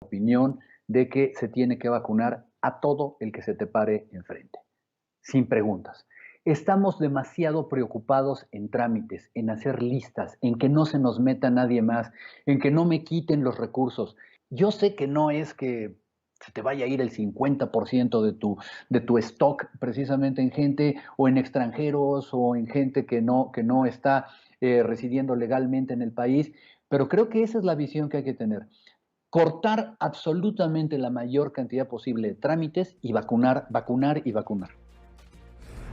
opinión de que se tiene que vacunar a todo el que se te pare enfrente, sin preguntas. Estamos demasiado preocupados en trámites, en hacer listas, en que no se nos meta nadie más, en que no me quiten los recursos. Yo sé que no es que se te vaya a ir el 50% de tu stock precisamente en gente o en extranjeros o en gente que no está residiendo legalmente en el país, pero creo que esa es la visión que hay que tener. Cortar absolutamente la mayor cantidad posible de trámites y vacunar, vacunar y vacunar.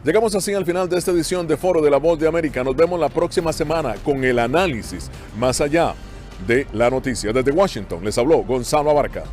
Llegamos así al final de esta edición de Foro de la Voz de América. Nos vemos la próxima semana con el análisis más allá de la noticia. Desde Washington les habló Gonzalo Abarca.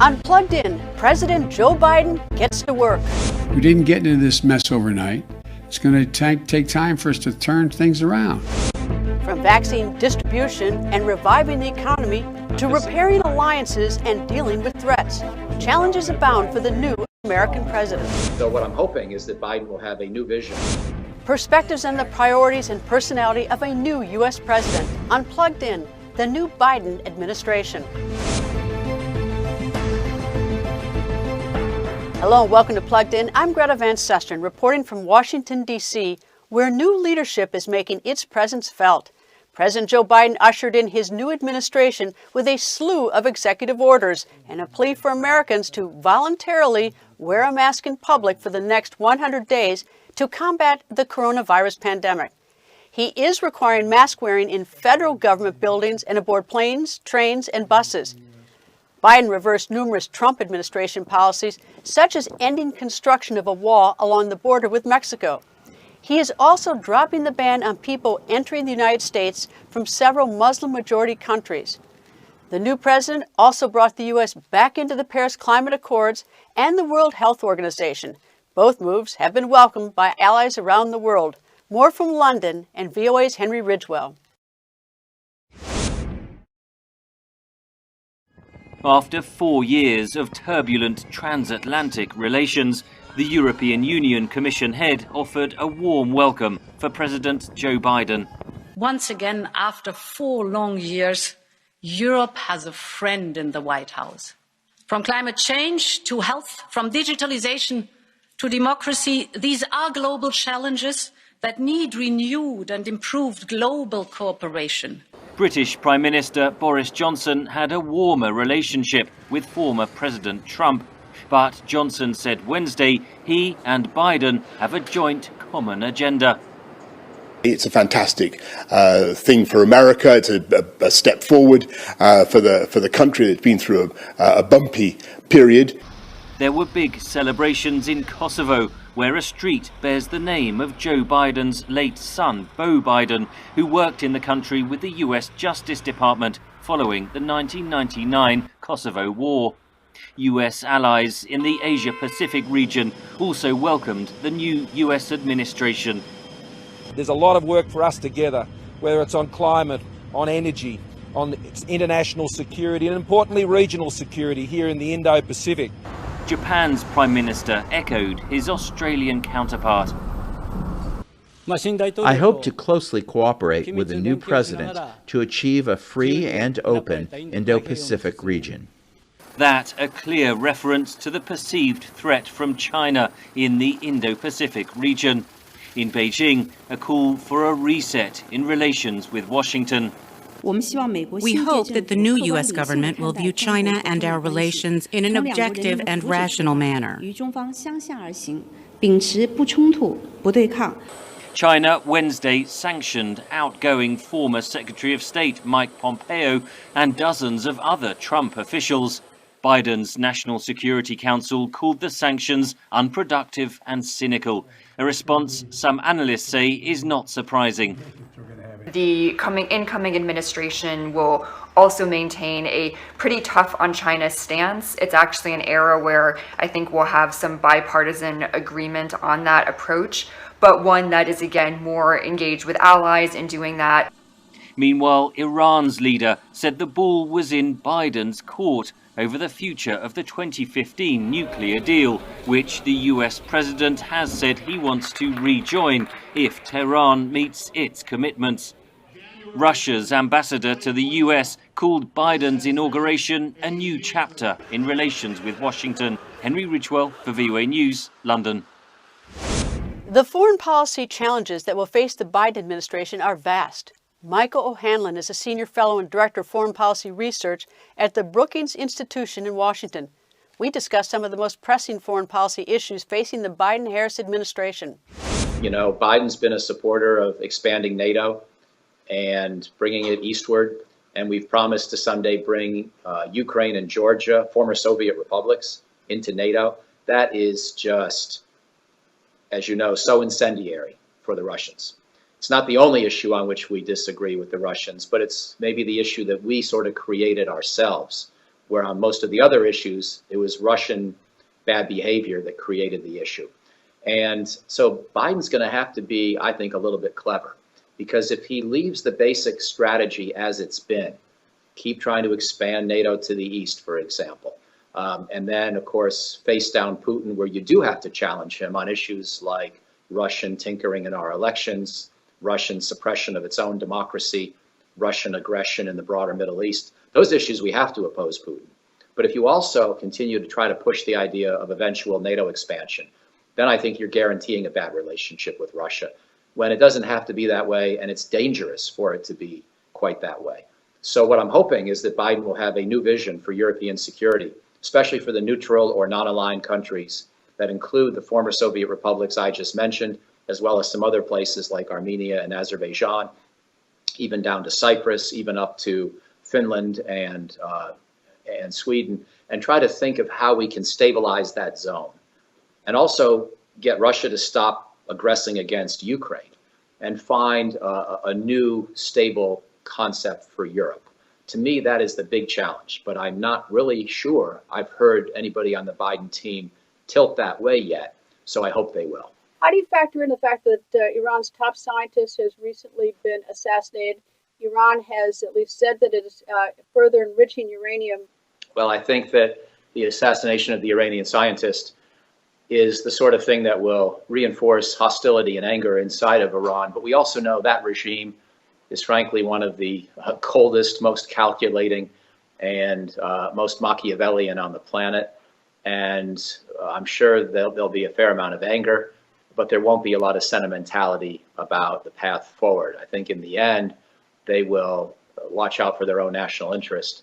On Plugged In, President Joe Biden gets to work. We didn't get into this mess overnight. It's going to take time for us to turn things around. From vaccine distribution and reviving the economy to repairing alliances and dealing with threats, challenges abound for the new American president. So what I'm hoping is that Biden will have a new vision. Perspectives on the priorities and personality of a new U.S. president on Plugged In, the new Biden administration. Hello and welcome to Plugged In. I'm Greta Van Susteren, reporting from Washington, D.C., where new leadership is making its presence felt. President Joe Biden ushered in his new administration with a slew of executive orders and a plea for Americans to voluntarily wear a mask in public for the next 100 days to combat the coronavirus pandemic. He is requiring mask wearing in federal government buildings and aboard planes, trains, and buses. Biden reversed numerous Trump administration policies, such as ending construction of a wall along the border with Mexico. He is also dropping the ban on people entering the United States from several Muslim-majority countries. The new president also brought the U.S. back into the Paris Climate Accords and the World Health Organization. Both moves have been welcomed by allies around the world. More from London and VOA's Henry Ridgwell. After 4 years of turbulent transatlantic relations, the European Union Commission head offered a warm welcome for President Joe Biden. Once again, after 4 long years, Europe has a friend in the White House. From climate change to health, from digitalization to democracy, these are global challenges that need renewed and improved global cooperation. British Prime Minister Boris Johnson had a warmer relationship with former President Trump, but Johnson said Wednesday he and Biden have a joint common agenda. It's a fantastic thing for America. It's a step forward for the country that's been through a bumpy period. There were big celebrations in Kosovo, where a street bears the name of Joe Biden's late son, Beau Biden, who worked in the country with the US Justice Department following the 1999 Kosovo War. US allies in the Asia-Pacific region also welcomed the new US administration. There's a lot of work for us together, whether it's on climate, on energy, on international security, and importantly regional security here in the Indo-Pacific. Japan's Prime Minister echoed his Australian counterpart. I hope to closely cooperate with the new president to achieve a free and open Indo-Pacific region. That a clear reference to the perceived threat from China in the Indo-Pacific region. In Beijing, a call for a reset in relations with Washington. We hope that the new U.S. government will view China and our relations in an objective and rational manner. China Wednesday sanctioned outgoing former Secretary of State Mike Pompeo and dozens of other Trump officials. Biden's National Security Council called the sanctions unproductive and cynical, a response some analysts say is not surprising. The incoming administration will also maintain a pretty tough on China stance. It's actually an era where I think we'll have some bipartisan agreement on that approach, but one that is again more engaged with allies in doing that. Meanwhile, Iran's leader said the ball was in Biden's court over the future of the 2015 nuclear deal, which the US president has said he wants to rejoin if Tehran meets its commitments. Russia's ambassador to the US called Biden's inauguration a new chapter in relations with Washington. Henry Ridgwell for VOA News, London. The foreign policy challenges that will face the Biden administration are vast. Michael O'Hanlon is a senior fellow and director of foreign policy research at the Brookings Institution in Washington. We discuss some of the most pressing foreign policy issues facing the Biden-Harris administration. You know, Biden's been a supporter of expanding NATO and bringing it eastward. And we've promised to someday bring Ukraine and Georgia, former Soviet republics, into NATO. That is just, as you know, so incendiary for the Russians. It's not the only issue on which we disagree with the Russians, but it's maybe the issue that we sort of created ourselves, where on most of the other issues, it was Russian bad behavior that created the issue. And so Biden's going to have to be, I think, a little bit clever, because if he leaves the basic strategy as it's been, keep trying to expand NATO to the east, for example, and then, of course, face down Putin, where you do have to challenge him on issues like Russian tinkering in our elections, Russian suppression of its own democracy, Russian aggression in the broader Middle East. Those issues we have to oppose Putin. But if you also continue to try to push the idea of eventual NATO expansion, then I think you're guaranteeing a bad relationship with Russia, when it doesn't have to be that way, and it's dangerous for it to be quite that way. So what I'm hoping is that Biden will have a new vision for European security, especially for the neutral or non-aligned countries that include the former Soviet republics I just mentioned, as well as some other places like Armenia and Azerbaijan, even down to Cyprus, even up to Finland and Sweden, and try to think of how we can stabilize that zone. And also get Russia to stop aggressing against Ukraine and find a new stable concept for Europe. To me, that is the big challenge, but I'm not really sure I've heard anybody on the Biden team tilt that way yet, so I hope they will. How do you factor in the fact that Iran's top scientist has recently been assassinated? Iran has at least said that it is further enriching uranium. Well, I think that the assassination of the Iranian scientist is the sort of thing that will reinforce hostility and anger inside of Iran. But we also know that regime is frankly one of the coldest, most calculating, and most Machiavellian on the planet. And I'm sure there'll be a fair amount of anger, but there won't be a lot of sentimentality about the path forward. I think in the end, they will watch out for their own national interest,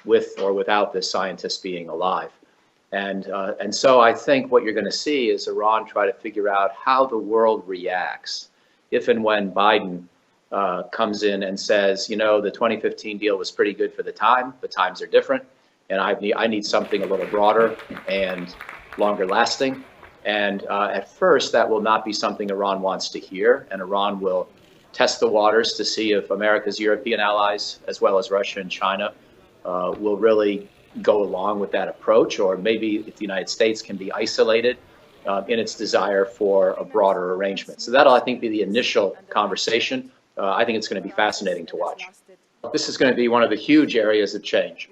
with or without this scientist being alive. And so I think what you're going to see is Iran try to figure out how the world reacts if and when Biden comes in and says, you know, the 2015 deal was pretty good for the time, but times are different, and I need something a little broader and longer lasting. And at first, that will not be something Iran wants to hear, and Iran will test the waters to see if America's European allies, as well as Russia and China, will really go along with that approach, or maybe if the United States can be isolated in its desire for a broader arrangement. So that'll, I think, be the initial conversation. I think it's going to be fascinating to watch. This is going to be one of the huge areas of change,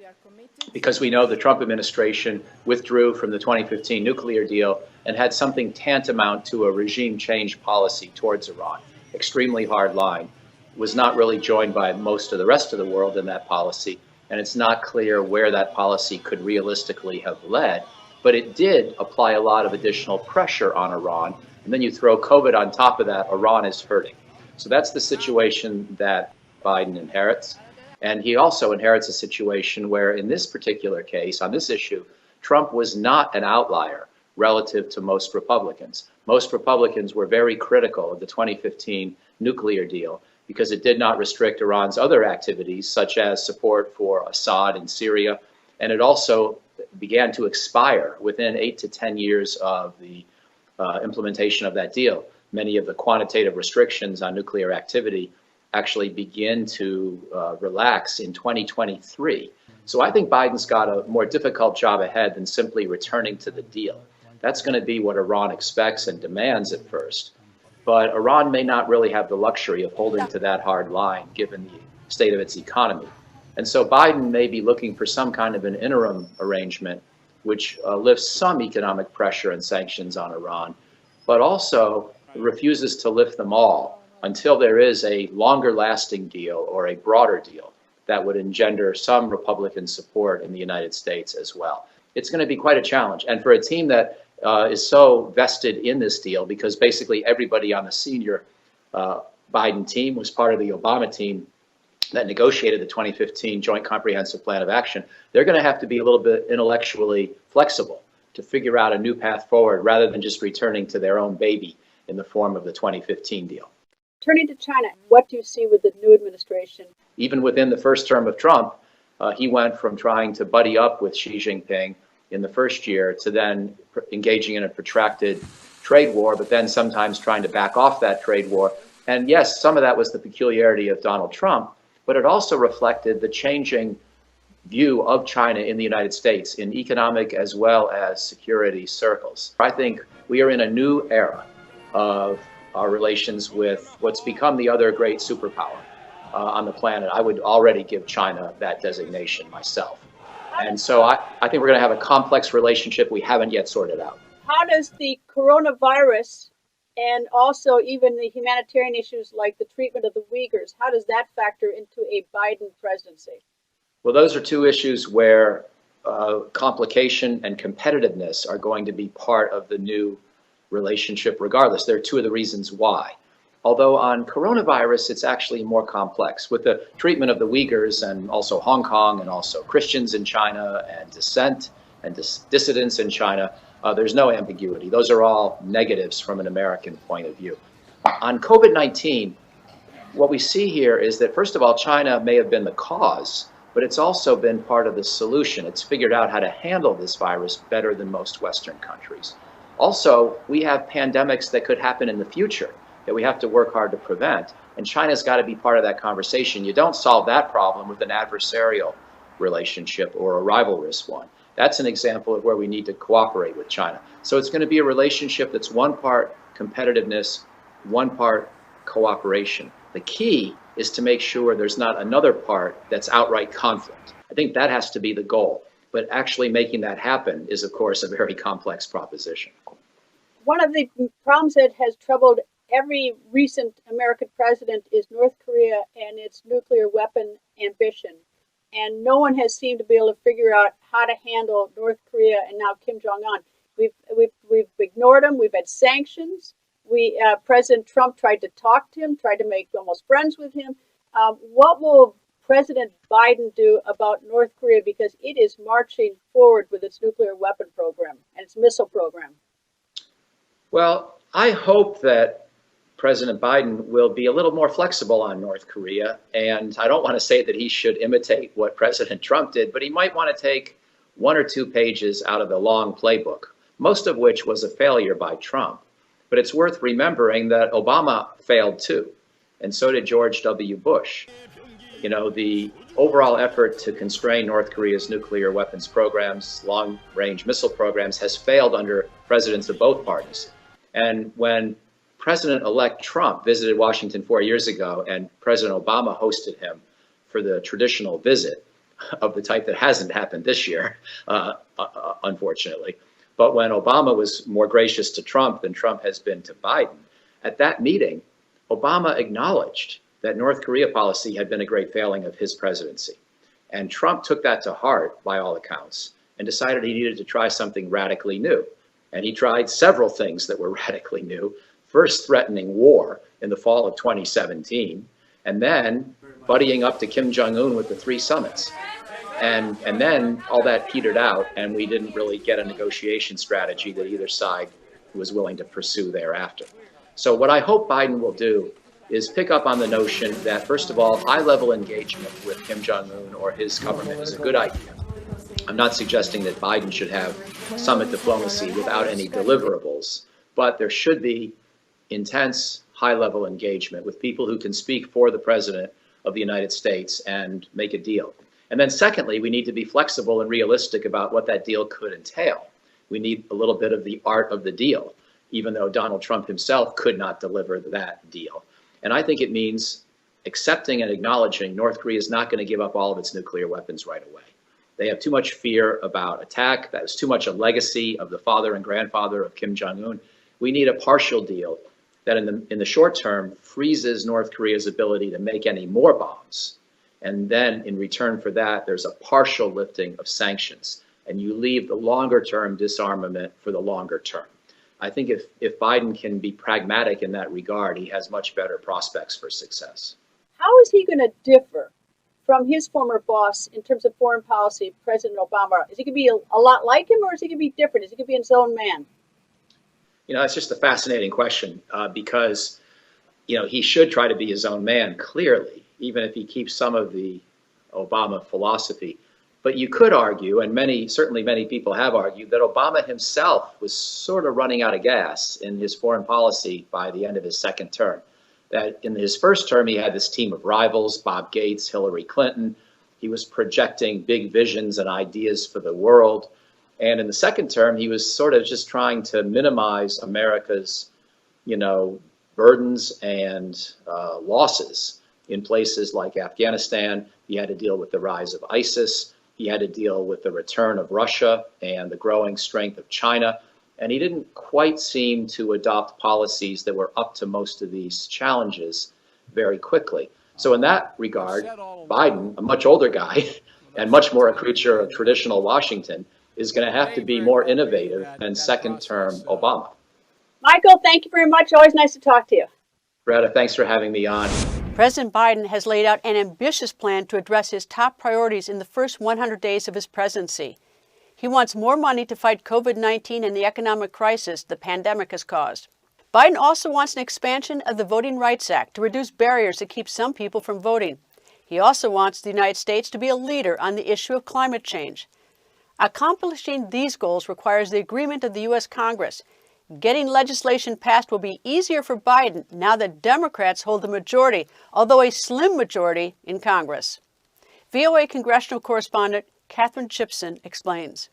because we know the Trump administration withdrew from the 2015 nuclear deal and had something tantamount to a regime change policy towards Iran. Extremely hard line. Was not really joined by most of the rest of the world in that policy. And it's not clear where that policy could realistically have led, but it did apply a lot of additional pressure on Iran. And then you throw COVID on top of that, Iran is hurting. So that's the situation that Biden inherits. And he also inherits a situation where, in this particular case, on this issue, Trump was not an outlier relative to most Republicans. Most Republicans were very critical of the 2015 nuclear deal, because it did not restrict Iran's other activities, such as support for Assad in Syria. And it also began to expire within 8 to 10 years of the implementation of that deal. Many of the quantitative restrictions on nuclear activity actually begin to relax in 2023. So I think Biden's got a more difficult job ahead than simply returning to the deal. That's going to be what Iran expects and demands at first. But Iran may not really have the luxury of holding to that hard line, given the state of its economy. And so Biden may be looking for some kind of an interim arrangement, which lifts some economic pressure and sanctions on Iran, but also refuses to lift them all until there is a longer lasting deal or a broader deal that would engender some Republican support in the United States as well. It's going to be quite a challenge. And for a team that is so vested in this deal, because basically everybody on the senior Biden team was part of the Obama team that negotiated the 2015 Joint Comprehensive Plan of Action, they're going to have to be a little bit intellectually flexible to figure out a new path forward rather than just returning to their own baby in the form of the 2015 deal. Turning to China, what do you see with the new administration? Even within the first term of Trump, he went from trying to buddy up with Xi Jinping in the first year to then engaging in a protracted trade war, but then sometimes trying to back off that trade war. And yes, some of that was the peculiarity of Donald Trump, but it also reflected the changing view of China in the United States in economic as well as security circles. I think we are in a new era of our relations with what's become the other great superpower on the planet. I would already give China that designation myself. And so I think we're going to have a complex relationship we haven't yet sorted out. How does the coronavirus and also even the humanitarian issues like the treatment of the Uyghurs, how does that factor into a Biden presidency? Well, those are two issues where complication and competitiveness are going to be part of the new relationship regardless. There are two of the reasons why. Although on coronavirus, it's actually more complex. With the treatment of the Uyghurs and also Hong Kong and also Christians in China and dissent and dissidents in China, there's no ambiguity. Those are all negatives from an American point of view. On COVID-19, what we see here is that, first of all, China may have been the cause, but it's also been part of the solution. It's figured out how to handle this virus better than most Western countries. Also, we have pandemics that could happen in the future that we have to work hard to prevent, and China's got to be part of that conversation. You don't solve that problem with an adversarial relationship or a rivalrous one. That's an example of where we need to cooperate with China. So it's going to be a relationship that's one part competitiveness, one part cooperation. The key is to make sure there's not another part that's outright conflict. I think that has to be the goal. But actually making that happen is, of course, a very complex proposition. One of the problems that has troubled every recent American president is North Korea and its nuclear weapon ambition. And no one has seemed to be able to figure out how to handle North Korea and now Kim Jong-un. We've ignored him. We've had sanctions. President Trump tried to talk to him, tried to make almost friends with him. What will President Biden do about North Korea, because it is marching forward with its nuclear weapon program and its missile program? Well, I hope that President Biden will be a little more flexible on North Korea. And I don't want to say that he should imitate what President Trump did, but he might want to take 1 or 2 pages out of the long playbook, most of which was a failure by Trump. But it's worth remembering that Obama failed too, and so did George W. Bush. You know, the overall effort to constrain North Korea's nuclear weapons programs, long-range missile programs, has failed under presidents of both parties. And when President-elect Trump visited Washington 4 years ago, and President Obama hosted him for the traditional visit of the type that hasn't happened this year, unfortunately. But when Obama was more gracious to Trump than Trump has been to Biden, at that meeting, Obama acknowledged that North Korea policy had been a great failing of his presidency. And Trump took that to heart, by all accounts, and decided he needed to try something radically new. And he tried several things that were radically new. First, threatening war in the fall of 2017, and then buddying up to Kim Jong-un with the 3 summits. And then all that petered out, and we didn't really get a negotiation strategy that either side was willing to pursue thereafter. So what I hope Biden will do is pick up on the notion that, first of all, high-level engagement with Kim Jong-un or his government is a good idea. I'm not suggesting that Biden should have summit diplomacy without any deliverables, but there should be intense, high-level engagement with people who can speak for the President of the United States and make a deal. And then secondly, we need to be flexible and realistic about what that deal could entail. We need a little bit of the art of the deal, even though Donald Trump himself could not deliver that deal. And I think it means accepting and acknowledging North Korea is not going to give up all of its nuclear weapons right away. They have too much fear about attack. That is too much a legacy of the father and grandfather of Kim Jong-un. We need a partial deal that in the short term freezes North Korea's ability to make any more bombs. And then in return for that, there's a partial lifting of sanctions. And you leave the longer term disarmament for the longer term. I think if Biden can be pragmatic in that regard, he has much better prospects for success. How is he going to differ from his former boss in terms of foreign policy, President Obama? Is he going to be a lot like him, or is he going to be different? Is he going to be his own man? You know, it's just a fascinating question because, you know, he should try to be his own man, clearly, even if he keeps some of the Obama philosophy. But you could argue, and certainly many people have argued, that Obama himself was sort of running out of gas in his foreign policy by the end of his second term. That in his first term, he had this team of rivals, Bob Gates, Hillary Clinton. He was projecting big visions and ideas for the world. And in the second term, he was sort of just trying to minimize America's, you know, burdens and losses in places like Afghanistan. He had to deal with the rise of ISIS. He had to deal with the return of Russia and the growing strength of China. And he didn't quite seem to adopt policies that were up to most of these challenges very quickly. So in that regard, Biden, a much older guy, and much more a creature of traditional Washington, is going to have to be more innovative than second-term Obama. Michael, thank you very much. Always nice to talk to you. Greta, thanks for having me on. President Biden has laid out an ambitious plan to address his top priorities in the first 100 days of his presidency. He wants more money to fight COVID-19 and the economic crisis the pandemic has caused. Biden also wants an expansion of the Voting Rights Act to reduce barriers that keep some people from voting. He also wants the United States to be a leader on the issue of climate change. Accomplishing these goals requires the agreement of the U.S. Congress. Getting legislation passed will be easier for Biden now that Democrats hold the majority, although a slim majority, in Congress. VOA congressional correspondent Catherine Chipson explains.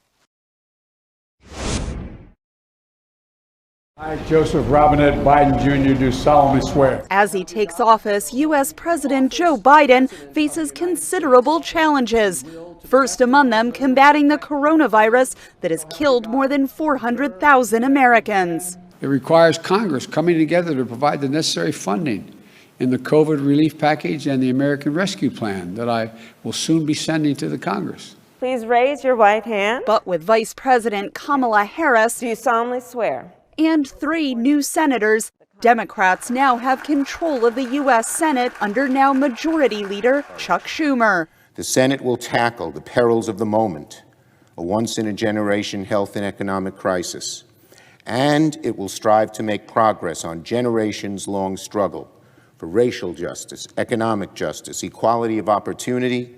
I, Joseph Robinette Biden Jr., do solemnly swear. As he takes office, U.S. President Joe Biden faces considerable challenges. First among them, combating the coronavirus that has killed more than 400,000 Americans. It requires Congress coming together to provide the necessary funding in the COVID relief package and the American Rescue Plan that I will soon be sending to the Congress. Please raise your right hand. But with Vice President Kamala Harris, Do you solemnly swear? and 3 new senators, Democrats now have control of the U.S. Senate under now Majority Leader Chuck Schumer. The Senate will tackle the perils of the moment, a once-in-a-generation health and economic crisis, and it will strive to make progress on generations-long struggle for racial justice, economic justice, equality of opportunity,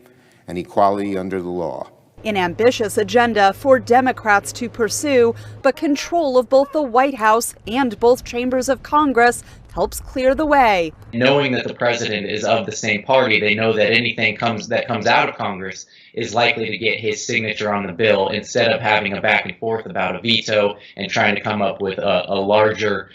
and equality under the law. An ambitious agenda for Democrats to pursue, but control of both the White House and both chambers of Congress helps clear the way. Knowing that the president is of the same party, they know that anything that comes out of Congress is likely to get his signature on the bill, instead of having a back and forth about a veto and trying to come up with a larger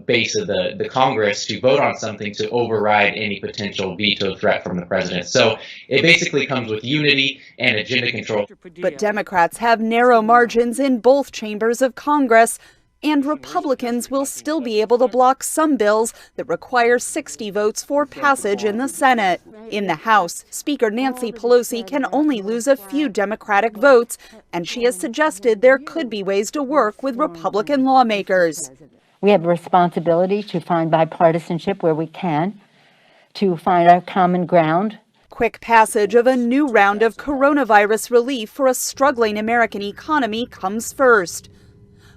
base of the Congress to vote on something to override any potential veto threat from the president. So it basically comes with unity and agenda control. But Democrats have narrow margins in both chambers of Congress, and Republicans will still be able to block some bills that require 60 votes for passage in the Senate. In the House, Speaker Nancy Pelosi can only lose a few Democratic votes, and she has suggested there could be ways to work with Republican lawmakers. We have a responsibility to find bipartisanship where we can, to find our common ground. Quick passage of a new round of coronavirus relief for a struggling American economy comes first.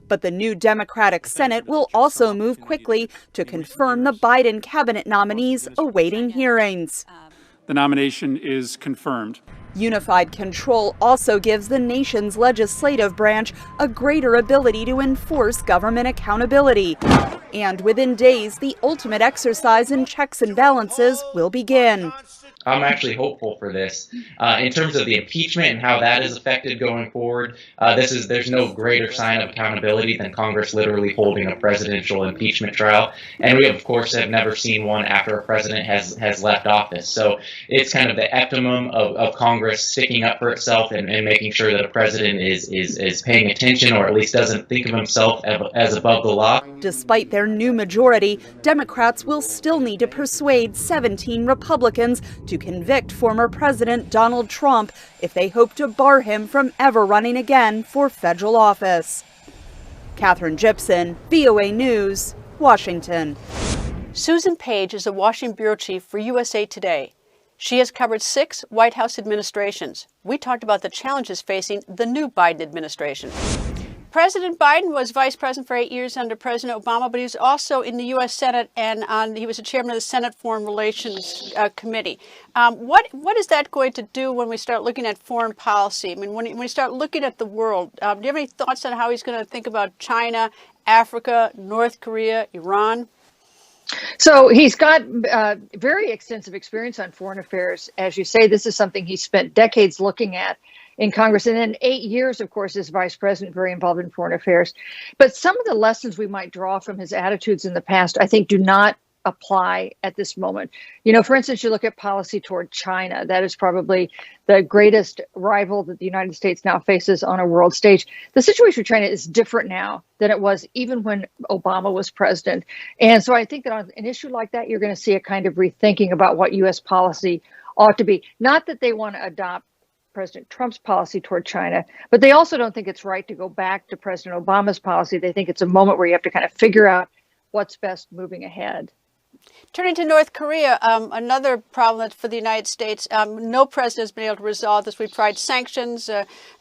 But the new Democratic Senate will also move quickly to confirm the Biden cabinet nominees awaiting hearings. The nomination is confirmed. Unified control also gives the nation's legislative branch a greater ability to enforce government accountability. And within days, the ultimate exercise in checks and balances will begin. I'm actually hopeful for this. In terms of the impeachment and how that is affected going forward, there's no greater sign of accountability than Congress literally holding a presidential impeachment trial. And we, of course, have never seen one after a president has left office. So it's kind of the optimum of Congress sticking up for itself and making sure that a president is paying attention, or at least doesn't think of himself as above the law. Despite their new majority, Democrats will still need to persuade 17 Republicans to convict former President Donald Trump if they hope to bar him from ever running again for federal office. Catherine Chipson, VOA News, Washington. Susan Page is the Washington bureau chief for USA Today. She has covered 6 White House administrations. We talked about the challenges facing the new Biden administration. President Biden was vice president for 8 years under President Obama, but he was also in the U.S. Senate, and he was the chairman of the Senate Foreign Relations Committee. What is that going to do when we start looking at foreign policy? I mean, when we start looking at the world, do you have any thoughts on how he's going to think about China, Africa, North Korea, Iran? So he's got very extensive experience on foreign affairs. As you say, this is something he spent decades looking at in Congress, and then 8 years, of course, as vice president, very involved in foreign affairs. But some of the lessons we might draw from his attitudes in the past, I think, do not apply at this moment. You know, for instance, you look at policy toward China. That is probably the greatest rival that the United States now faces on a world stage. The situation with China is different now than it was even when Obama was president. And so I think that on an issue like that, you're going to see a kind of rethinking about what U.S. policy ought to be. Not that they want to adopt President Trump's policy toward China, but they also don't think it's right to go back to President Obama's policy. They think it's a moment where you have to kind of figure out what's best moving ahead. Turning to North Korea, another problem for the United States. No president has been able to resolve this. We've tried sanctions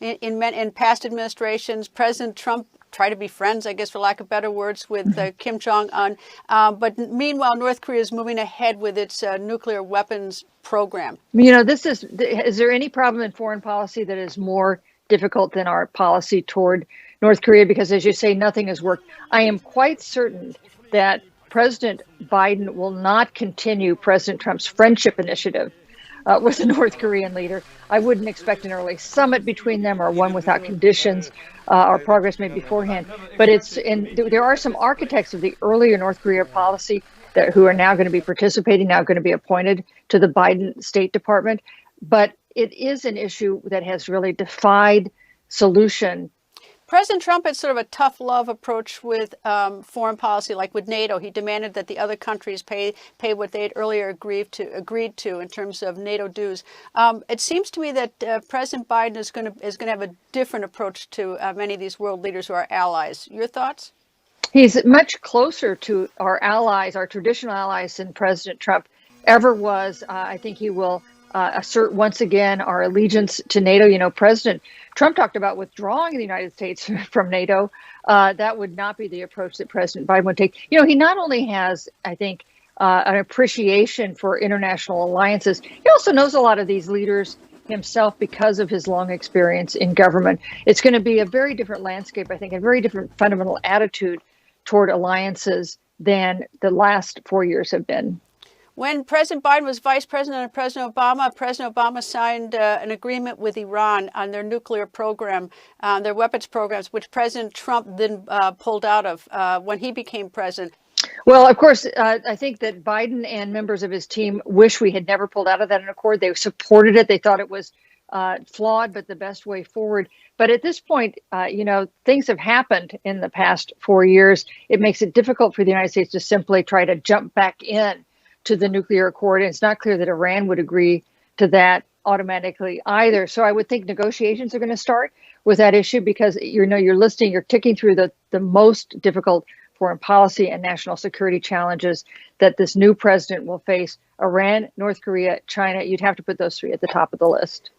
in past administrations. President Trump tried to be friends, I guess, for lack of better words, with Kim Jong-un. But meanwhile, North Korea is moving ahead with its nuclear weapons program. You know, is there any problem in foreign policy that is more difficult than our policy toward North Korea? Because as you say, nothing has worked. I am quite certain that President Biden will not continue President Trump's friendship initiative with the North Korean leader. I wouldn't expect an early summit between them or one without conditions or progress made beforehand. But there are some architects of the earlier North Korea policy who are now going to be participating, now going to be appointed to the Biden State Department. But it is an issue that has really defied solution. President Trump had sort of a tough love approach with foreign policy, like with NATO. He demanded that the other countries pay what they had earlier agreed to in terms of NATO dues. It seems to me that President Biden is going to have a different approach to many of these world leaders who are allies. Your thoughts? He's much closer to our allies, our traditional allies, than President Trump ever was. I think he will assert once again our allegiance to NATO. You know, President Trump talked about withdrawing the United States from NATO. That would not be the approach that President Biden would take. You know, he not only has, I think, an appreciation for international alliances, he also knows a lot of these leaders himself because of his long experience in government. It's going to be a very different landscape, I think, a very different fundamental attitude toward alliances than the last 4 years have been. When President Biden was vice president of President Obama signed an agreement with Iran on their nuclear program, their weapons programs, which President Trump then pulled out of when he became president. Well, of course, I think that Biden and members of his team wish we had never pulled out of that accord. They supported it. They thought it was flawed, but the best way forward. But at this point, you know, things have happened in the past 4 years. It makes it difficult for the United States to simply try to jump back in to the nuclear accord. And it's not clear that Iran would agree to that automatically either. So I would think negotiations are going to start with that issue because, you know, you're ticking through the most difficult foreign policy and national security challenges that this new president will face. Iran, North Korea, China, you'd have to put those three at the top of the list.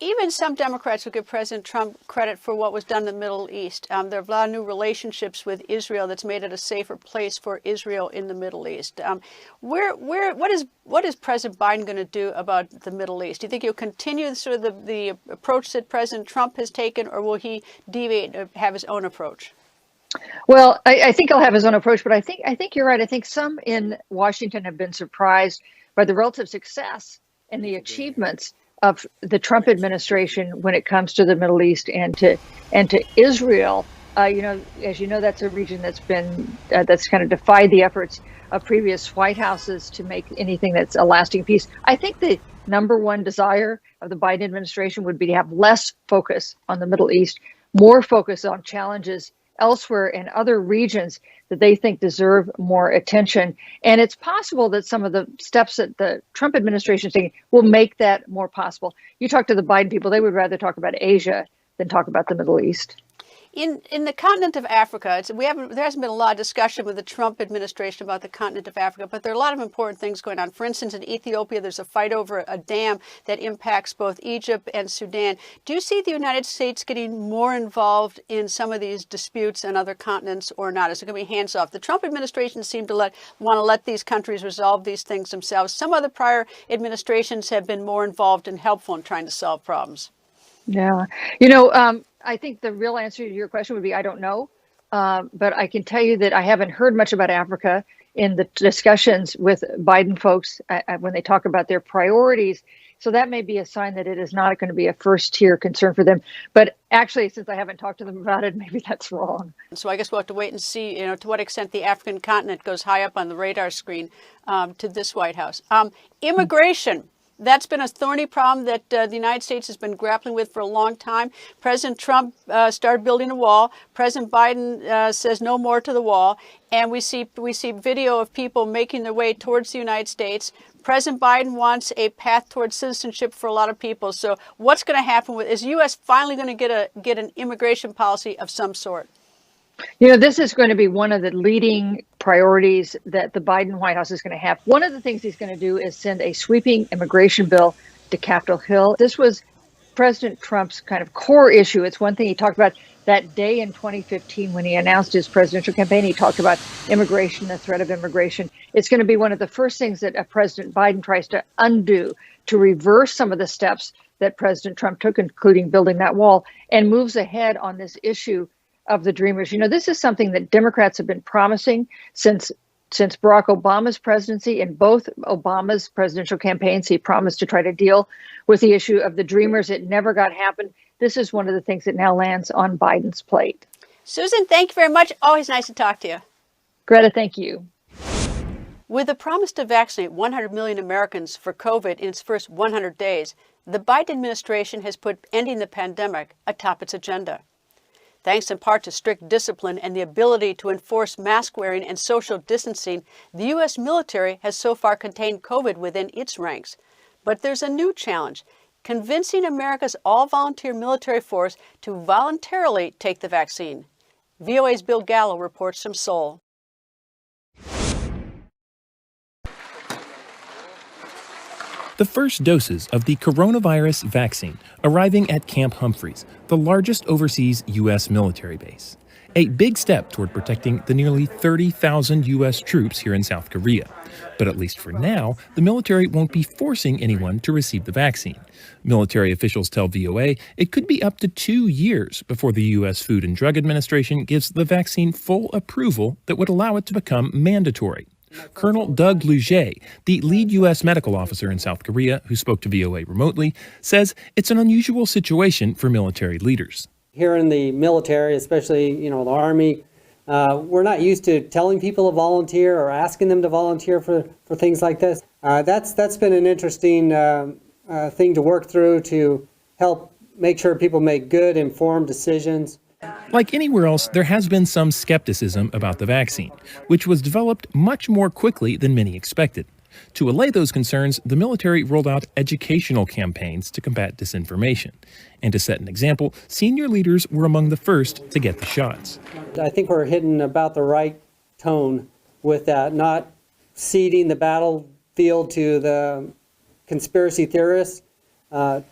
Even some Democrats will give President Trump credit for what was done in the Middle East. There are a lot of new relationships with Israel that's made it a safer place for Israel in the Middle East. What is President Biden going to do about the Middle East? Do you think he'll continue sort of the approach that President Trump has taken, or will he deviate and have his own approach? Well, I think he'll have his own approach, but I think you're right. I think some in Washington have been surprised by the relative success and the achievements of the Trump administration when it comes to the Middle East and to Israel. You know, as you know, that's a region that's been that's kind of defied the efforts of previous White Houses to make anything that's a lasting peace. I think the number one desire of the Biden administration would be to have less focus on the Middle East, more focus on challenges elsewhere in other regions that they think deserve more attention. And it's possible that some of the steps that the Trump administration is taking will make that more possible. You talk to the Biden people, they would rather talk about Asia than talk about the Middle East. In the continent of Africa, there hasn't been a lot of discussion with the Trump administration about the continent of Africa, but there are a lot of important things going on. For instance, in Ethiopia, there's a fight over a dam that impacts both Egypt and Sudan. Do you see the United States getting more involved in some of these disputes on other continents or not? Is it going to be hands off? The Trump administration seemed to want to let these countries resolve these things themselves. Some other prior administrations have been more involved and helpful in trying to solve problems. Yeah. You know, I think the real answer to your question would be, I don't know. But I can tell you that I haven't heard much about Africa in the discussions with Biden folks when they talk about their priorities. So that may be a sign that it is not going to be a first tier concern for them. But actually, since I haven't talked to them about it, maybe that's wrong. So I guess we'll have to wait and see, you know, to what extent the African continent goes high up on the radar screen to this White House. Immigration. That's been a thorny problem that the United States has been grappling with for a long time. President Trump started building a wall. President Biden says no more to the wall. And we see video of people making their way towards the United States. President Biden wants a path towards citizenship for a lot of people. So what's going to happen is the U.S. finally going to get an immigration policy of some sort? You know, this is going to be one of the leading priorities that the Biden White House is going to have. One of the things he's going to do is send a sweeping immigration bill to Capitol Hill. This was President Trump's kind of core issue. It's one thing he talked about that day in 2015 when he announced his presidential campaign. He talked about immigration, the threat of immigration. It's going to be one of the first things that President Biden tries to undo, to reverse some of the steps that President Trump took, including building that wall, and moves ahead on this issue of the Dreamers. You know, this is something that Democrats have been promising since Barack Obama's presidency. In both Obama's presidential campaigns, he promised to try to deal with the issue of the Dreamers. It never got happened. This is one of the things that now lands on Biden's plate. Susan, thank you very much. Always nice to talk to you. Greta, thank you. With the promise to vaccinate 100 million Americans for COVID in its first 100 days, the Biden administration has put ending the pandemic atop its agenda. Thanks in part to strict discipline and the ability to enforce mask wearing and social distancing, the U.S. military has so far contained COVID within its ranks. But there's a new challenge: convincing America's all-volunteer military force to voluntarily take the vaccine. VOA's Bill Gallo reports from Seoul. The first doses of the coronavirus vaccine arriving at Camp Humphreys, the largest overseas U.S. military base. A big step toward protecting the nearly 30,000 U.S. troops here in South Korea. But at least for now, the military won't be forcing anyone to receive the vaccine. Military officials tell VOA it could be up to 2 years before the U.S. Food and Drug Administration gives the vaccine full approval that would allow it to become mandatory. Colonel Doug Luget, the lead U.S. medical officer in South Korea who spoke to VOA remotely, says it's an unusual situation for military leaders. Here in the military, especially, the Army, we're not used to telling people to volunteer or asking them to volunteer for things like this. That's been an interesting thing to work through to help make sure people make good, informed decisions. Like anywhere else, there has been some skepticism about the vaccine, which was developed much more quickly than many expected. To allay those concerns, the military rolled out educational campaigns to combat disinformation. And to set an example, senior leaders were among the first to get the shots. I think we're hitting about the right tone with that, not ceding the battlefield to the conspiracy theorists,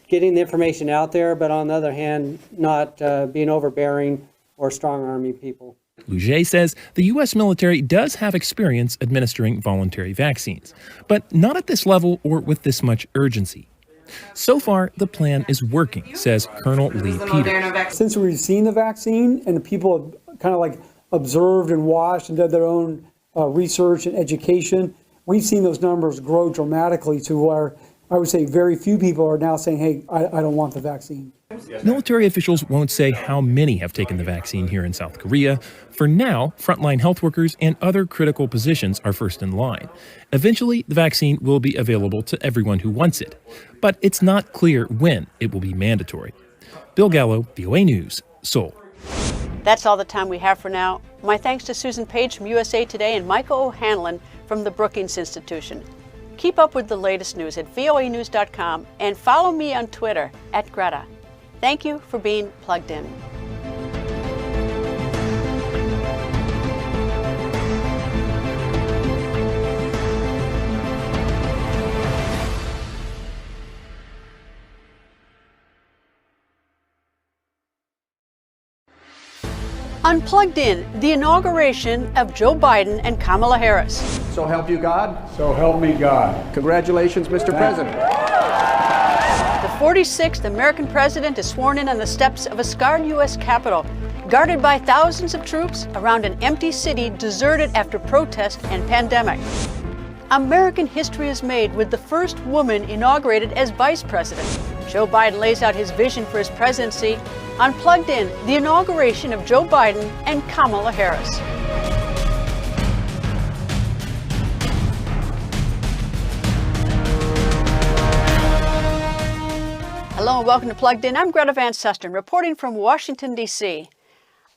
getting the information out there, but on the other hand, not being overbearing or strong-arming people. Luget says the U.S. military does have experience administering voluntary vaccines, but not at this level or with this much urgency. So far, the plan is working, says Colonel Lee Peters. Since we've seen the vaccine and the people have kind of like observed and watched and did their own research and education, we've seen those numbers grow dramatically to where I would say very few people are now saying, hey, I don't want the vaccine. Military officials won't say how many have taken the vaccine here in South Korea. For now, frontline health workers and other critical positions are first in line. Eventually, the vaccine will be available to everyone who wants it. But it's not clear when it will be mandatory. Bill Gallo, VOA News, Seoul. That's all the time we have for now. My thanks to Susan Page from USA Today and Michael O'Hanlon from the Brookings Institution. Keep up with the latest news at voanews.com and follow me on Twitter @Greta. Thank you for being plugged in. Unplugged In, the inauguration of Joe Biden and Kamala Harris. So help you God? So help me God. Congratulations, Mr. President. The 46th American president is sworn in on the steps of a scarred U.S. Capitol, guarded by thousands of troops around an empty city deserted after protest and pandemic. American history is made with the first woman inaugurated as vice president. Joe Biden lays out his vision for his presidency. Unplugged In, the inauguration of Joe Biden and Kamala Harris. Hello and welcome to Plugged In. I'm Greta Van Susteren, reporting from Washington, D.C.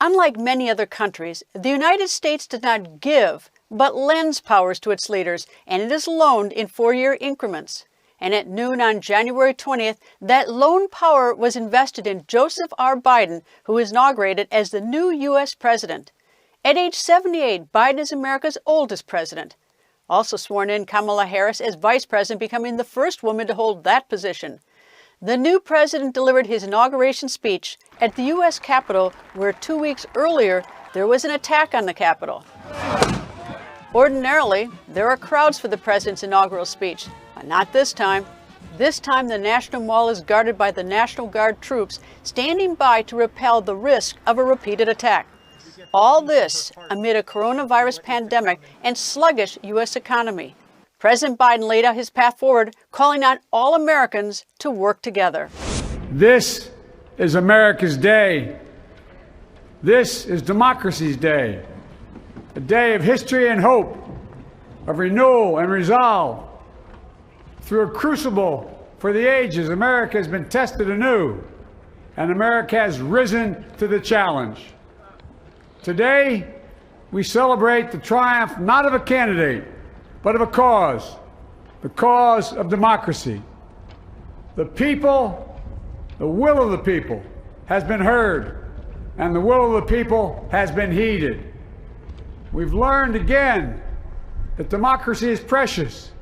Unlike many other countries, the United States does not give, but lends powers to its leaders, and it is loaned in 4-year increments. And at noon on January 20th, that loan power was invested in Joseph R. Biden, who was inaugurated as the new U.S. president. At age 78, Biden is America's oldest president. Also sworn in, Kamala Harris as vice president, becoming the first woman to hold that position. The new president delivered his inauguration speech at the U.S. Capitol, where 2 weeks earlier there was an attack on the Capitol. Ordinarily, there are crowds for the president's inaugural speech, but not this time. This time, the National Mall is guarded by the National Guard troops standing by to repel the risk of a repeated attack. All this amid a coronavirus pandemic and sluggish U.S. economy. President Biden laid out his path forward, calling on all Americans to work together. This is America's day. This is democracy's day. A day of history and hope, of renewal and resolve. Through a crucible for the ages, America has been tested anew, and America has risen to the challenge. Today, we celebrate the triumph not of a candidate, but of a cause, the cause of democracy. The people, the will of the people has been heard, and the will of the people has been heeded. We've learned again that democracy is precious,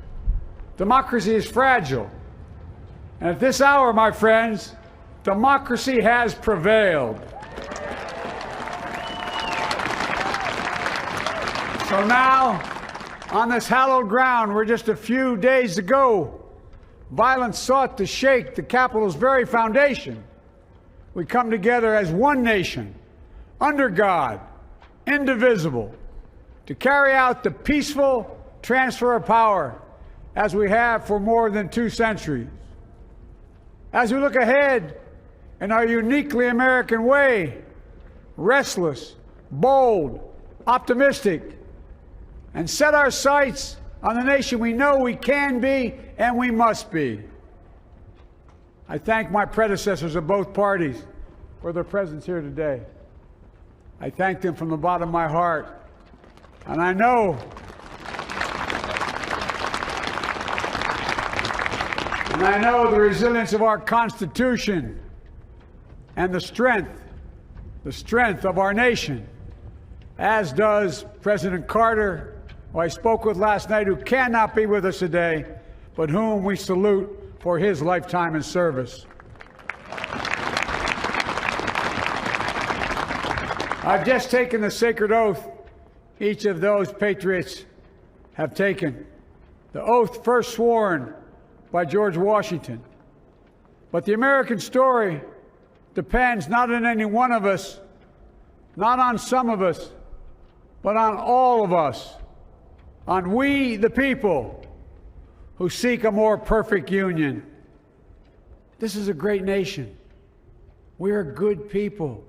democracy is fragile, and at this hour, my friends, democracy has prevailed. So now, on this hallowed ground where just a few days ago, violence sought to shake the Capitol's very foundation, we come together as one nation, under God, indivisible, to carry out the peaceful transfer of power as we have for more than 2 centuries. As we look ahead in our uniquely American way, restless, bold, optimistic, and set our sights on the nation we know we can be and we must be. I thank my predecessors of both parties for their presence here today. I thank them from the bottom of my heart. And I know the resilience of our Constitution and the strength of our nation, as does President Carter, who I spoke with last night, who cannot be with us today, but whom we salute for his lifetime in service. I've just taken the sacred oath each of those patriots have taken, the oath first sworn by George Washington. But the American story depends not on any one of us, not on some of us, but on all of us, on we, the people, who seek a more perfect union. This is a great nation. We are good people.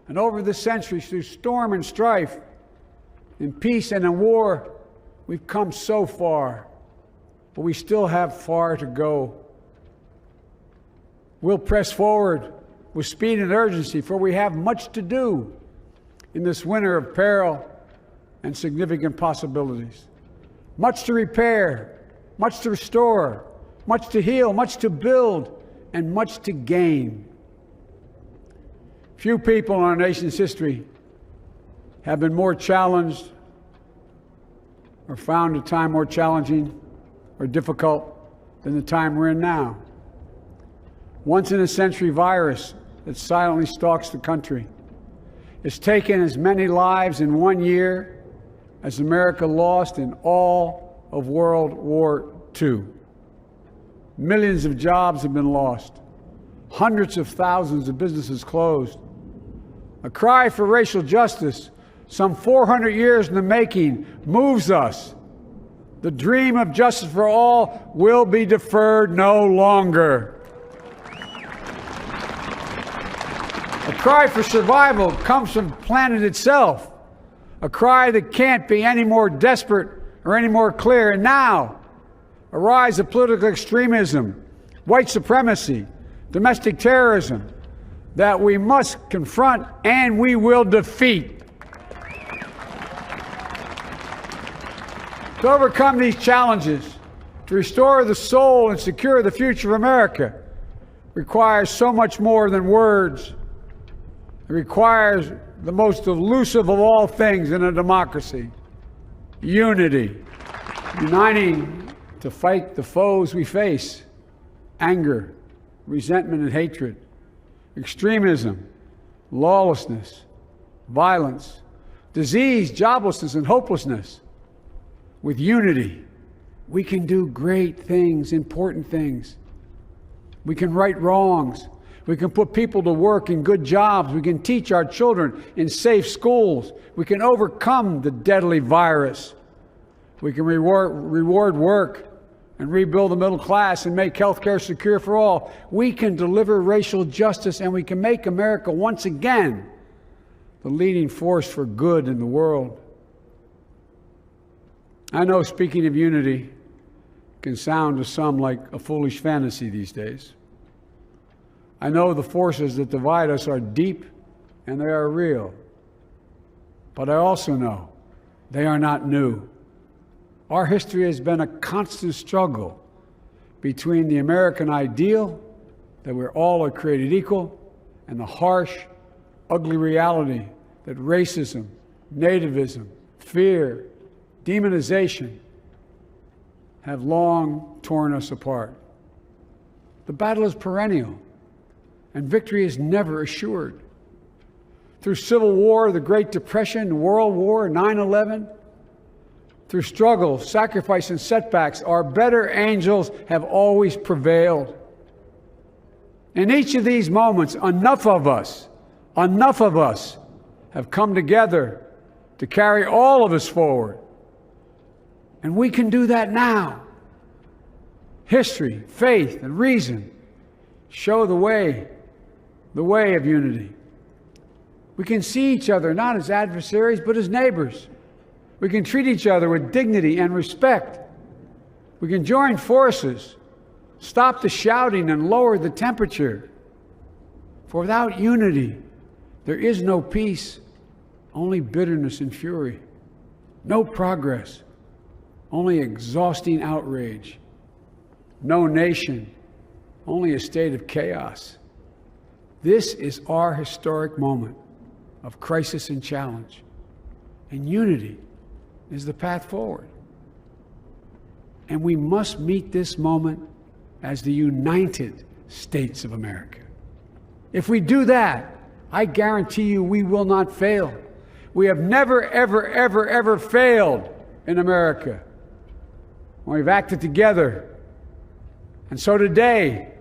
And over the centuries, through storm and strife, in peace and in war, we've come so far. But we still have far to go. We'll press forward with speed and urgency, for we have much to do in this winter of peril and significant possibilities. Much to repair, much to restore, much to heal, much to build, and much to gain. Few people in our nation's history have been more challenged or found a time more challenging or difficult than the time we're in now. Once-in-a-century virus that silently stalks the country has taken as many lives in 1 year as America lost in all of World War II. Millions of jobs have been lost. Hundreds of thousands of businesses closed. A cry for racial justice, some 400 years in the making, moves us. The dream of justice for all will be deferred no longer. A cry for survival comes from the planet itself. A cry that can't be any more desperate or any more clear. And now, a rise of political extremism, white supremacy, domestic terrorism that we must confront and we will defeat. To overcome these challenges, to restore the soul and secure the future of America, requires so much more than words. It requires the most elusive of all things in a democracy: unity. Uniting to fight the foes we face: anger, resentment and hatred, extremism, lawlessness, violence, disease, joblessness, and hopelessness. With unity, we can do great things, important things. We can right wrongs. We can put people to work in good jobs. We can teach our children in safe schools. We can overcome the deadly virus. We can reward work and rebuild the middle class and make health care secure for all. We can deliver racial justice, and we can make America once again the leading force for good in the world. I know speaking of unity can sound to some like a foolish fantasy these days. I know the forces that divide us are deep and they are real. But I also know they are not new. Our history has been a constant struggle between the American ideal that we're all are created equal and the harsh, ugly reality that racism, nativism, fear, demonization have long torn us apart. The battle is perennial, and victory is never assured. Through Civil War, the Great Depression, World War, 9/11, through struggle, sacrifice, and setbacks, our better angels have always prevailed. In each of these moments, enough of us have come together to carry all of us forward. And we can do that now. History, faith, and reason show the way of unity. We can see each other not as adversaries, but as neighbors. We can treat each other with dignity and respect. We can join forces, stop the shouting, and lower the temperature. For without unity, there is no peace, only bitterness and fury. No progress, only exhausting outrage. No nation, only a state of chaos. This is our historic moment of crisis and challenge, and unity is the path forward. And we must meet this moment as the United States of America. If we do that, I guarantee you we will not fail. We have never, ever, ever, ever failed in America when we've acted together. And so today,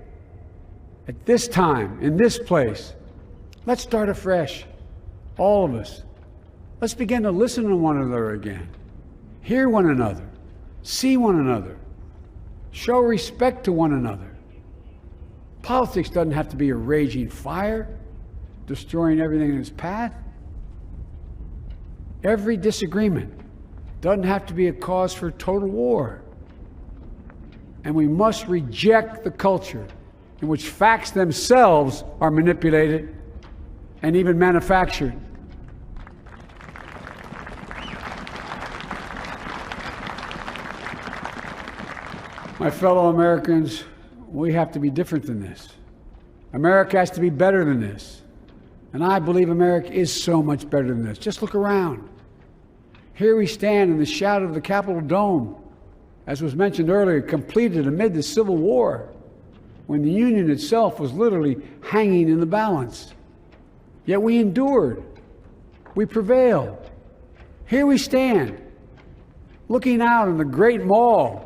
at this time, in this place, let's start afresh, all of us. Let's begin to listen to one another again, hear one another, see one another, show respect to one another. Politics doesn't have to be a raging fire, destroying everything in its path. Every disagreement doesn't have to be a cause for total war. And we must reject the culture in which facts themselves are manipulated and even manufactured. My fellow Americans, we have to be different than this. America has to be better than this. And I believe America is so much better than this. Just look around. Here we stand in the shadow of the Capitol Dome, as was mentioned earlier, completed amid the Civil War, when the Union itself was literally hanging in the balance. Yet we endured. We prevailed. Here we stand, looking out on the great mall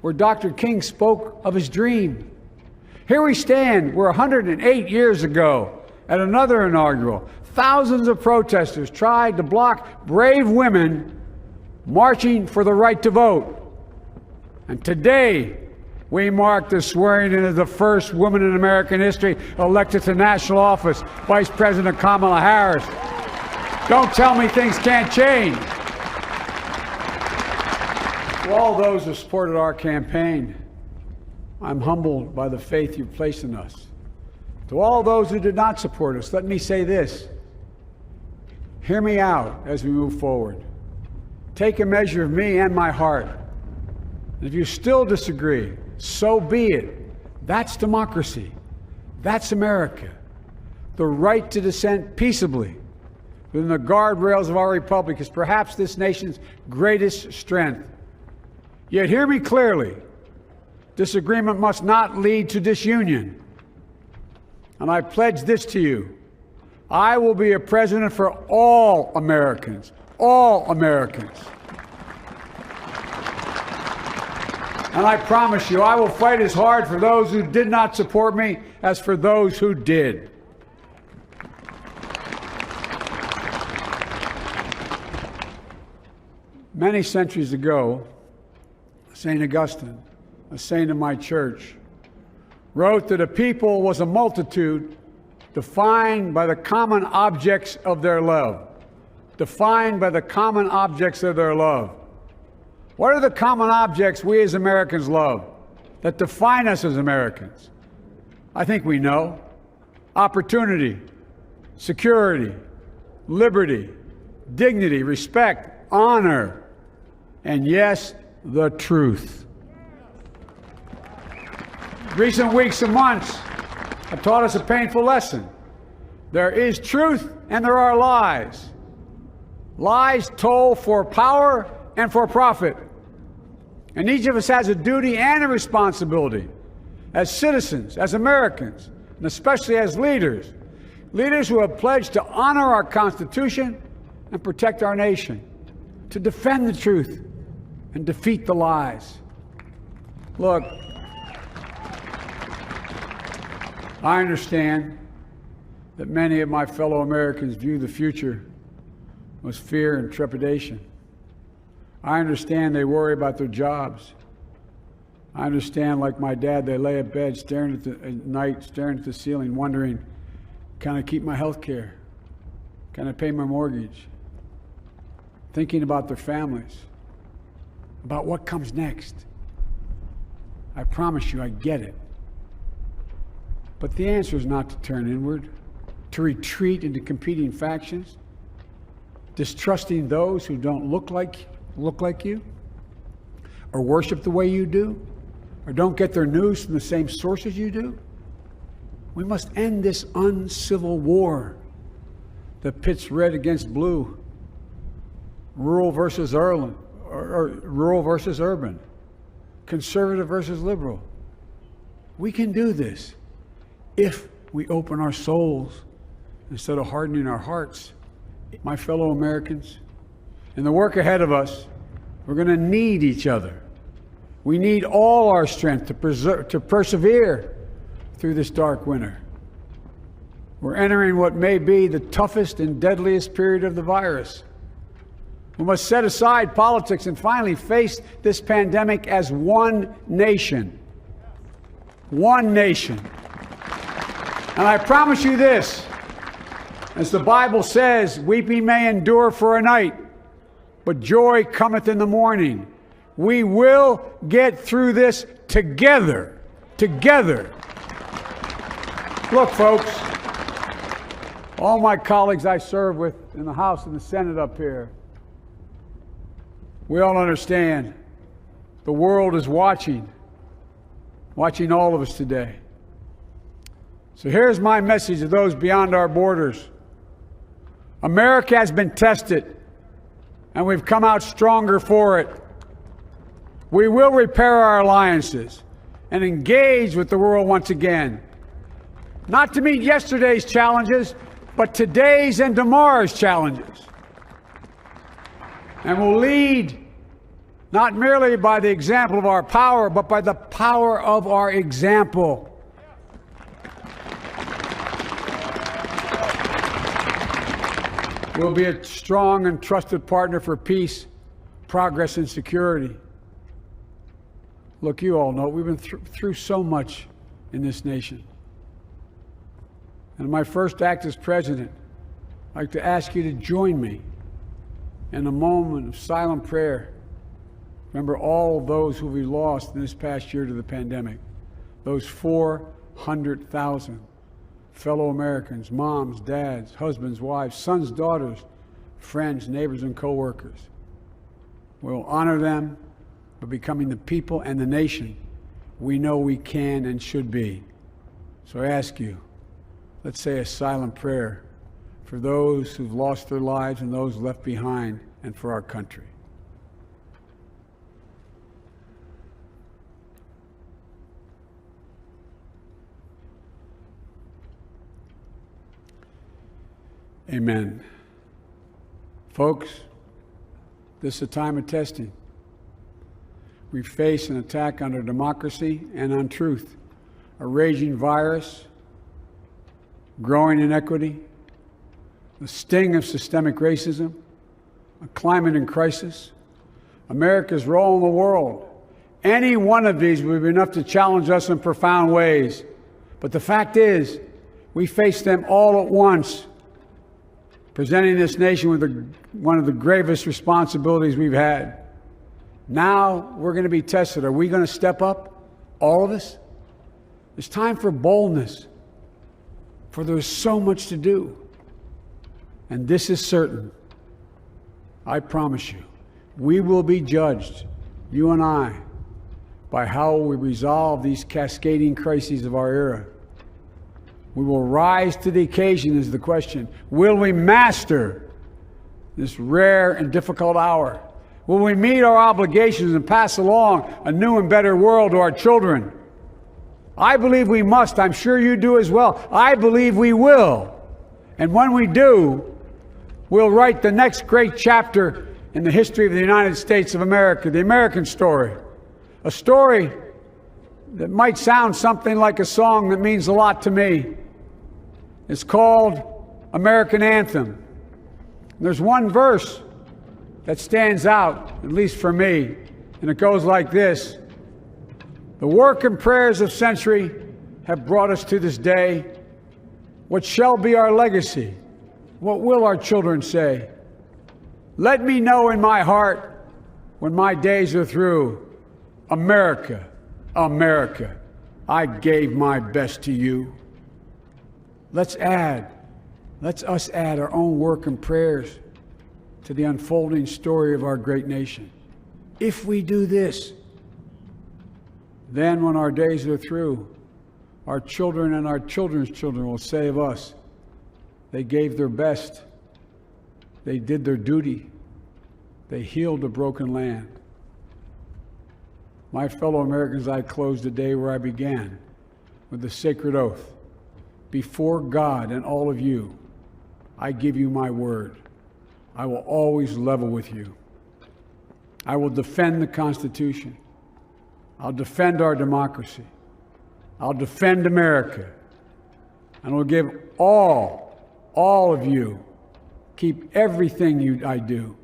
where Dr. King spoke of his dream. Here we stand where 108 years ago, at another inaugural, thousands of protesters tried to block brave women marching for the right to vote. And today, we mark the swearing in of the first woman in American history elected to national office, Vice President Kamala Harris. Don't tell me things can't change. To all those who supported our campaign, I'm humbled by the faith you've placed in us. To all those who did not support us, let me say this. Hear me out as we move forward. Take a measure of me and my heart. And if you still disagree, so be it. That's democracy. That's America. The right to dissent peaceably within the guardrails of our republic is perhaps this nation's greatest strength. Yet hear me clearly. Disagreement must not lead to disunion. And I pledge this to you. I will be a president for all Americans. All Americans. And I promise you, I will fight as hard for those who did not support me as for those who did. Many centuries ago, St. Augustine, a saint of my church, wrote that a people was a multitude defined by the common objects of their love. Defined by the common objects of their love. What are the common objects we as Americans love that define us as Americans? I think we know. Opportunity, security, liberty, dignity, respect, honor, and yes, the truth. Recent weeks and months have taught us a painful lesson. There is truth and there are lies. Lies told for power and for profit. And each of us has a duty and a responsibility as citizens, as Americans, and especially as leaders. Leaders who have pledged to honor our Constitution and protect our nation, to defend the truth and defeat the lies. Look, I understand that many of my fellow Americans view the future with fear and trepidation. I understand they worry about their jobs. I understand, like my dad, they lay at bed at night, staring at the ceiling, wondering, can I keep my health care? Can I pay my mortgage? Thinking about their families, about what comes next. I promise you, I get it. But the answer is not to turn inward, to retreat into competing factions, distrusting those who don't look like you, or worship the way you do, or don't get their news from the same sources you do. We must end this uncivil war that pits red against blue, rural versus urban, conservative versus liberal. We can do this if we open our souls instead of hardening our hearts. My fellow Americans, in the work ahead of us, we're going to need each other. We need all our strength to persevere through this dark winter. We're entering what may be the toughest and deadliest period of the virus. We must set aside politics and finally face this pandemic as one nation. One nation. And I promise you this, as the Bible says, weeping may endure for a night, but joy cometh in the morning. We will get through this together. Together. Look, folks, all my colleagues I serve with in the House and the Senate up here, we all understand the world is watching all of us today. So here's my message to those beyond our borders. America has been tested, and we've come out stronger for it. We will repair our alliances and engage with the world once again, not to meet yesterday's challenges, but today's and tomorrow's challenges. And we'll lead not merely by the example of our power, but by the power of our example. We'll be a strong and trusted partner for peace, progress, and security. Look, you all know we've been through so much in this nation. And in my first act as president, I'd like to ask you to join me in a moment of silent prayer. Remember all those who we lost in this past year to the pandemic, those 400,000. fellow Americans, moms, dads, husbands, wives, sons, daughters, friends, neighbors, and co-workers. We'll honor them by becoming the people and the nation we know we can and should be. So I ask you, let's say a silent prayer for those who've lost their lives and those left behind, and for our country. Amen. Folks, this is a time of testing. We face an attack on our democracy and on truth, a raging virus, growing inequity, the sting of systemic racism, a climate in crisis, America's role in the world. Any one of these would be enough to challenge us in profound ways. But the fact is, we face them all at once, presenting this nation with one of the gravest responsibilities we've had. Now we're going to be tested. Are we going to step up, all of us? It's time for boldness, for there's so much to do. And this is certain. I promise you, we will be judged, you and I, by how we resolve these cascading crises of our era. We will rise to the occasion is the question. Will we master this rare and difficult hour? Will we meet our obligations and pass along a new and better world to our children? I believe we must. I'm sure you do as well. I believe we will. And when we do, we'll write the next great chapter in the history of the United States of America, the American story. A story that might sound something like a song that means a lot to me. It's called American Anthem. There's one verse that stands out, at least for me, and it goes like this. The work and prayers of century have brought us to this day. What shall be our legacy? What will our children say? Let me know in my heart when my days are through. America, America, I gave my best to you. Let's us add our own work and prayers to the unfolding story of our great nation. If we do this, then when our days are through, our children and our children's children will say of us, they gave their best, they did their duty, they healed a broken land. My fellow Americans, I close the day where I began, with the sacred oath. Before God and all of you, I give you my word. I will always level with you. I will defend the Constitution. I'll defend our democracy. I'll defend America. And I'll give all of you, keep everything I do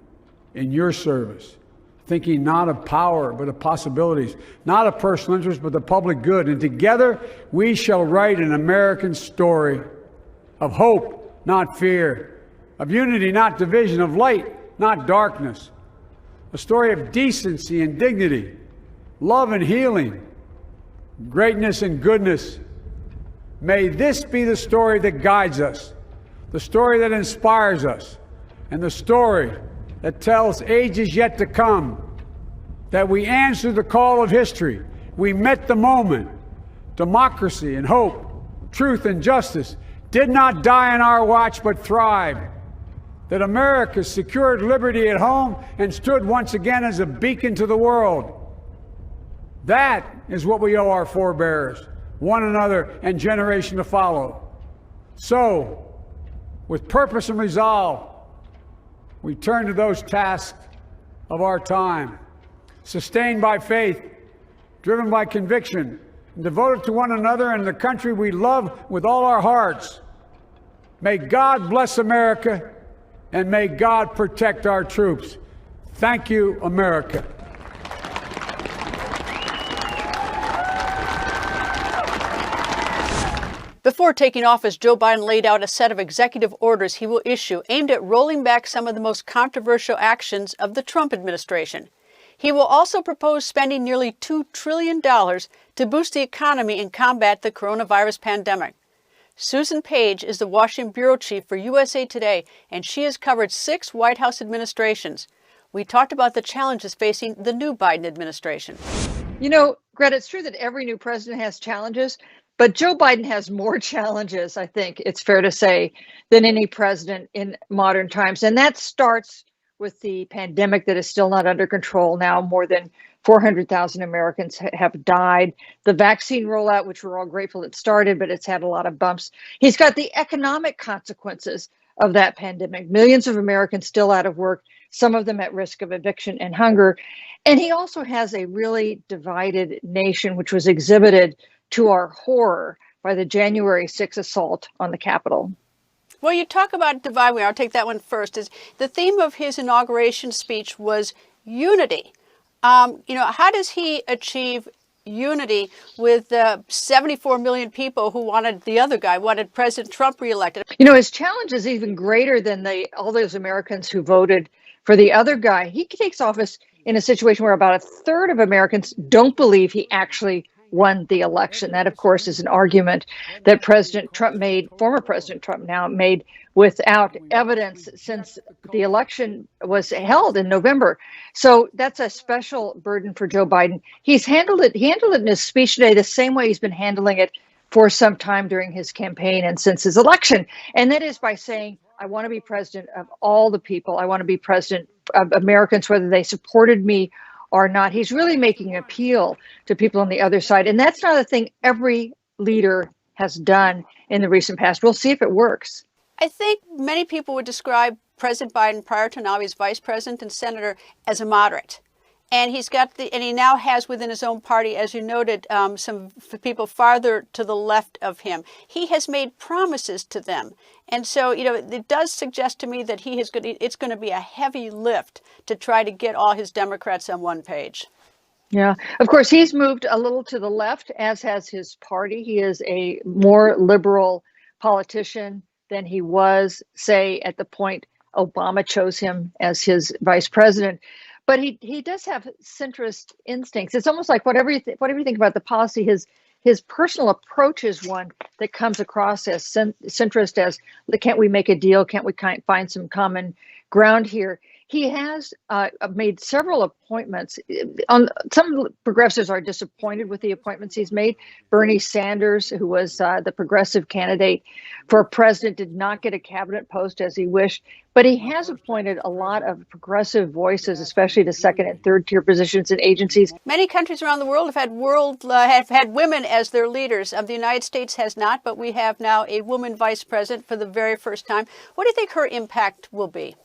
in your service, thinking not of power, but of possibilities, not of personal interest, but the public good. And together, we shall write an American story of hope, not fear, of unity, not division, of light, not darkness, a story of decency and dignity, love and healing, greatness and goodness. May this be the story that guides us, the story that inspires us, and the story that tells ages yet to come that we answered the call of history. We met the moment. Democracy and hope, truth and justice did not die on our watch but thrived. That America secured liberty at home and stood once again as a beacon to the world. That is what we owe our forebears, one another, and generation to follow. So, with purpose and resolve, we turn to those tasks of our time, sustained by faith, driven by conviction, and devoted to one another and the country we love with all our hearts. May God bless America, and may God protect our troops. Thank you, America. Before taking office, Joe Biden laid out a set of executive orders he will issue aimed at rolling back some of the most controversial actions of the Trump administration. He will also propose spending nearly $2 trillion to boost the economy and combat the coronavirus pandemic. Susan Page is the Washington bureau chief for USA Today, and she has covered 6 White House administrations. We talked about the challenges facing the new Biden administration. You know, Greta, it's true that every new president has challenges, but Joe Biden has more challenges, I think it's fair to say, than any president in modern times. And that starts with the pandemic that is still not under control now. More than 400,000 Americans have died. The vaccine rollout, which we're all grateful it started, but it's had a lot of bumps. He's got the economic consequences of that pandemic. Millions of Americans still out of work, some of them at risk of eviction and hunger. And he also has a really divided nation, which was exhibited to our horror by the January 6th assault on the Capitol. Well, you talk about divide. I'll take that one first. Is the theme of his inauguration speech was unity. How does he achieve unity with 74 million people who wanted the other guy, wanted President Trump reelected? You know, his challenge is even greater than all those Americans who voted for the other guy. He takes office in a situation where about a third of Americans don't believe he actually won the election. That, of course, is an argument that President Trump made, former President Trump now made, without evidence since the election was held in November. So that's a special burden for Joe Biden. He handled it in his speech today the same way he's been handling it for some time during his campaign and since his election. And that is by saying, I want to be president of all the people. I want to be president of Americans, whether they supported me or not. He's really making an appeal to people on the other side. And that's not a thing every leader has done in the recent past. We'll see if it works. I think many people would describe President Biden, prior to now, he's vice president and senator, as a moderate. And he now has within his own party, as you noted, some people farther to the left of him. He has made promises to them. And so, it does suggest to me that it's going to be a heavy lift to try to get all his Democrats on one page. Yeah, of course, he's moved a little to the left, as has his party. He is a more liberal politician than he was, say, at the point Obama chose him as his vice president. But he does have centrist instincts. It's almost like whatever you think about the policy, his personal approach is one that comes across as centrist, as can't we make a deal? Can't we find some common ground here? He has made several appointments. Some progressives are disappointed with the appointments he's made. Bernie Sanders, who was the progressive candidate for president, did not get a cabinet post as he wished. But he has appointed a lot of progressive voices, especially to second and third tier positions in agencies. Many countries around the world have had women as their leaders. The United States has not, but we have now a woman vice president for the very first time. What do you think her impact will be?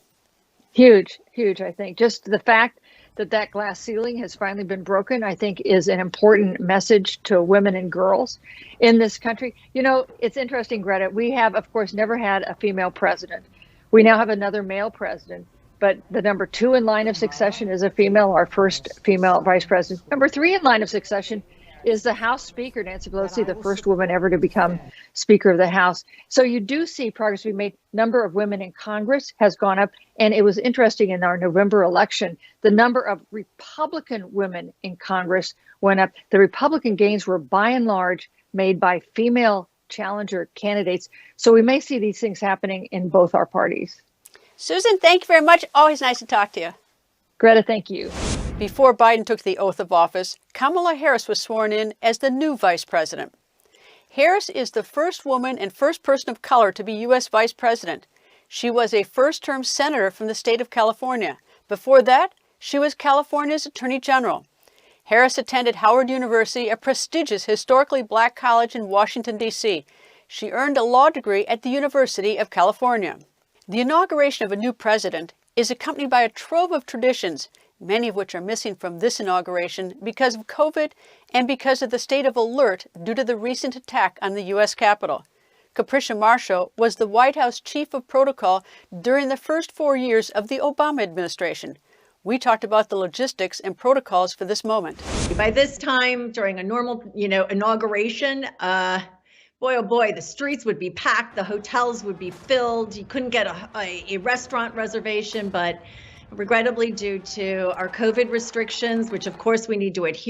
Huge, I think. Just the fact that glass ceiling has finally been broken, I think, is an important message to women and girls in this country. It's interesting, Greta. We have, of course, never had a female president. We now have another male president, but the number 2 in line of succession is a female, our first female vice president. Number 3 in line of succession is the House Speaker, Nancy Pelosi, the first woman ever to become Speaker of the House. So you do see progress being made. Number of women in Congress has gone up. And it was interesting in our November election, the number of Republican women in Congress went up. The Republican gains were by and large made by female challenger candidates. So we may see these things happening in both our parties. Susan, thank you very much. Always nice to talk to you. Greta, thank you. Before Biden took the oath of office, Kamala Harris was sworn in as the new vice president. Harris is the first woman and first person of color to be U.S. vice president. She was a first-term senator from the state of California. Before that, she was California's attorney general. Harris attended Howard University, a prestigious historically black college in Washington, D.C. She earned a law degree at the University of California. The inauguration of a new president is accompanied by a trove of traditions, many of which are missing from this inauguration because of COVID and because of the state of alert due to the recent attack on the U.S. Capitol. Capricia Marshall was the White House chief of protocol during the first 4 years of the Obama administration. We talked about the logistics and protocols for this moment. By this time, during a normal, inauguration, boy, oh boy, the streets would be packed, the hotels would be filled. You couldn't get a restaurant reservation, but regrettably, due to our COVID restrictions, which of course we need to adhere